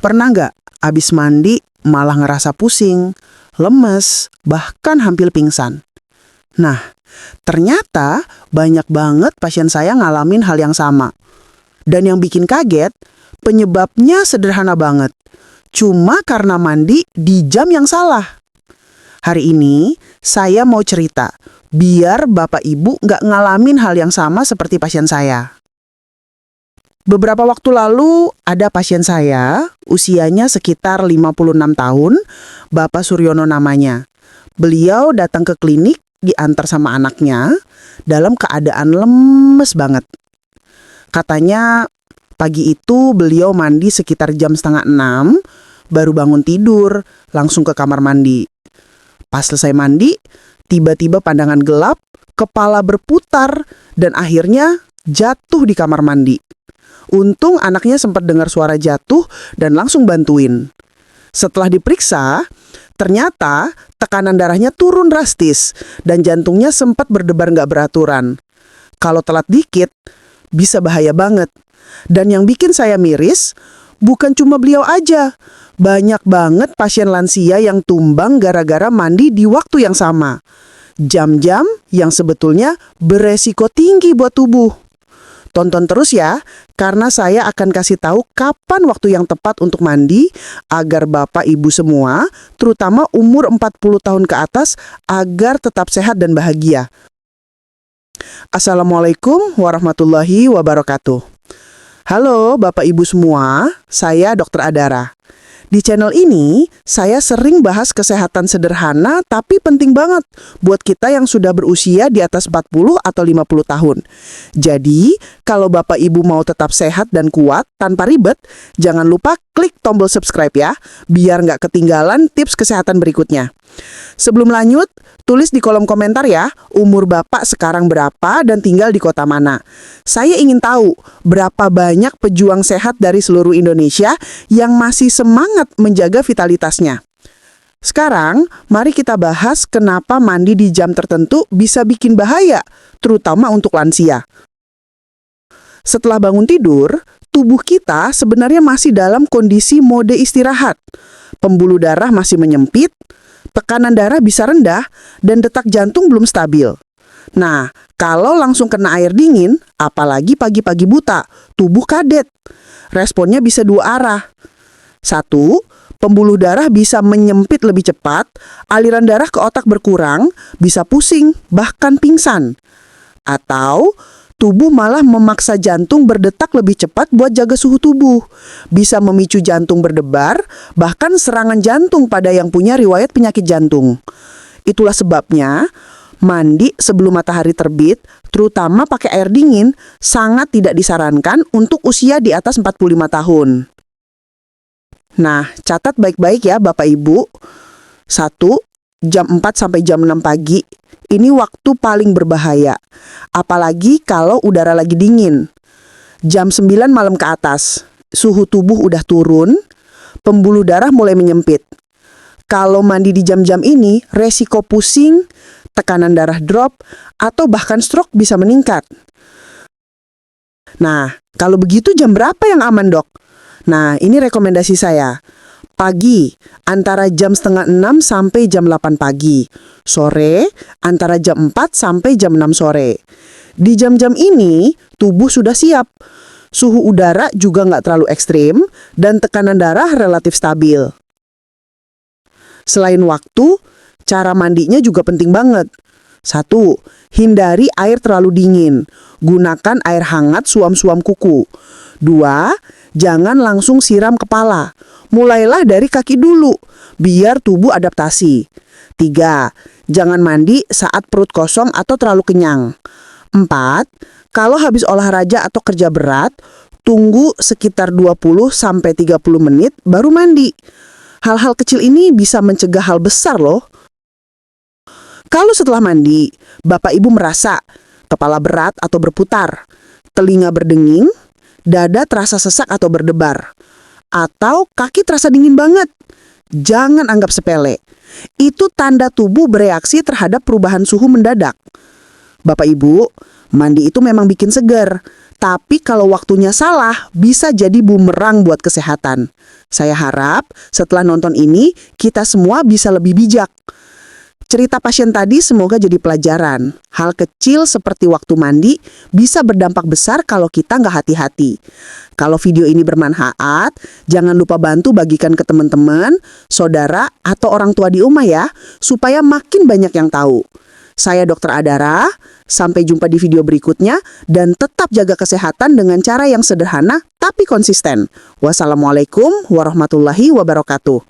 Pernah nggak abis mandi malah ngerasa pusing, lemes, bahkan hampir pingsan? Nah, ternyata banyak banget pasien saya ngalamin hal yang sama. Dan yang bikin kaget, penyebabnya sederhana banget. Cuma karena mandi di jam yang salah. Hari ini saya mau cerita, biar Bapak Ibu nggak ngalamin hal yang sama seperti pasien saya. Beberapa waktu lalu ada pasien saya, usianya sekitar 56 tahun, Bapak Suryono namanya. Beliau datang ke klinik diantar sama anaknya dalam keadaan lemes banget. Katanya pagi itu beliau mandi sekitar jam 5:30, baru bangun tidur, langsung ke kamar mandi. Pas selesai mandi, tiba-tiba pandangan gelap, kepala berputar, dan akhirnya jatuh di kamar mandi. Untung anaknya sempat dengar suara jatuh dan langsung bantuin. Setelah diperiksa, ternyata tekanan darahnya turun drastis dan jantungnya sempat berdebar nggak beraturan. Kalau telat dikit, bisa bahaya banget. Dan yang bikin saya miris, bukan cuma beliau aja. Banyak banget pasien lansia yang tumbang gara-gara mandi di waktu yang sama. Jam-jam yang sebetulnya beresiko tinggi buat tubuh. Tonton terus ya, karena saya akan kasih tahu kapan waktu yang tepat untuk mandi agar Bapak Ibu semua, terutama umur 40 tahun ke atas, agar tetap sehat dan bahagia. Assalamualaikum warahmatullahi wabarakatuh. Halo Bapak Ibu semua, saya Dr. Adara. Di channel ini, saya sering bahas kesehatan sederhana tapi penting banget buat kita yang sudah berusia di atas 40 atau 50 tahun. Jadi, kalau Bapak Ibu mau tetap sehat dan kuat tanpa ribet, jangan lupa klik tombol subscribe ya, biar nggak ketinggalan tips kesehatan berikutnya. Sebelum lanjut, tulis di kolom komentar ya, umur Bapak sekarang berapa dan tinggal di kota mana. Saya ingin tahu berapa banyak pejuang sehat dari seluruh Indonesia yang masih semangat menjaga vitalitasnya. Sekarang, mari kita bahas kenapa mandi di jam tertentu bisa bikin bahaya, terutama untuk lansia. Setelah bangun tidur, tubuh kita sebenarnya masih dalam kondisi mode istirahat. Pembuluh darah masih menyempit, tekanan darah bisa rendah, dan detak jantung belum stabil. Nah, kalau langsung kena air dingin, apalagi pagi-pagi buta, tubuh kaget. Responnya bisa dua arah. Satu, pembuluh darah bisa menyempit lebih cepat, aliran darah ke otak berkurang, bisa pusing, bahkan pingsan. Atau tubuh malah memaksa jantung berdetak lebih cepat buat jaga suhu tubuh. Bisa memicu jantung berdebar, bahkan serangan jantung pada yang punya riwayat penyakit jantung. Itulah sebabnya, mandi sebelum matahari terbit, terutama pakai air dingin, sangat tidak disarankan untuk usia di atas 45 tahun. Nah, catat baik-baik ya Bapak Ibu. 1. Jam 4 sampai jam 6 pagi. Ini waktu paling berbahaya. Apalagi kalau udara lagi dingin. Jam 9 malam ke atas, suhu tubuh udah turun, pembuluh darah mulai menyempit. Kalau mandi di jam-jam ini, resiko pusing, tekanan darah drop, atau bahkan stroke bisa meningkat. Nah, kalau begitu jam berapa yang aman, Dok? Nah, ini rekomendasi saya. Pagi, antara jam 5:30 sampai jam 8 pagi. Sore, antara jam 4 sampai jam 6 sore. Di jam-jam ini, tubuh sudah siap. Suhu udara juga nggak terlalu ekstrim, dan tekanan darah relatif stabil. Selain waktu, cara mandinya juga penting banget. 1. Hindari air terlalu dingin. Gunakan air hangat suam-suam kuku. 2. Jangan langsung siram kepala. Mulailah dari kaki dulu, biar tubuh adaptasi. 3. Jangan mandi saat perut kosong atau terlalu kenyang. 4. Kalau habis olahraga atau kerja berat, tunggu sekitar 20-30 menit baru mandi. Hal-hal kecil ini bisa mencegah hal besar loh. Kalau setelah mandi, Bapak Ibu merasa kepala berat atau berputar, telinga berdenging, dada terasa sesak atau berdebar, atau kaki terasa dingin banget, jangan anggap sepele. Itu tanda tubuh bereaksi terhadap perubahan suhu mendadak. Bapak Ibu, mandi itu memang bikin segar, Tapi kalau waktunya salah, bisa jadi bumerang buat kesehatan. Saya harap setelah nonton ini, kita semua bisa lebih bijak. Cerita pasien tadi semoga jadi pelajaran. Hal kecil seperti waktu mandi bisa berdampak besar kalau kita nggak hati-hati. Kalau video ini bermanfaat, jangan lupa bantu bagikan ke teman-teman, saudara, atau orang tua di rumah ya, supaya makin banyak yang tahu. Saya Dr. Adara, sampai jumpa di video berikutnya, dan tetap jaga kesehatan dengan cara yang sederhana tapi konsisten. Wassalamualaikum warahmatullahi wabarakatuh.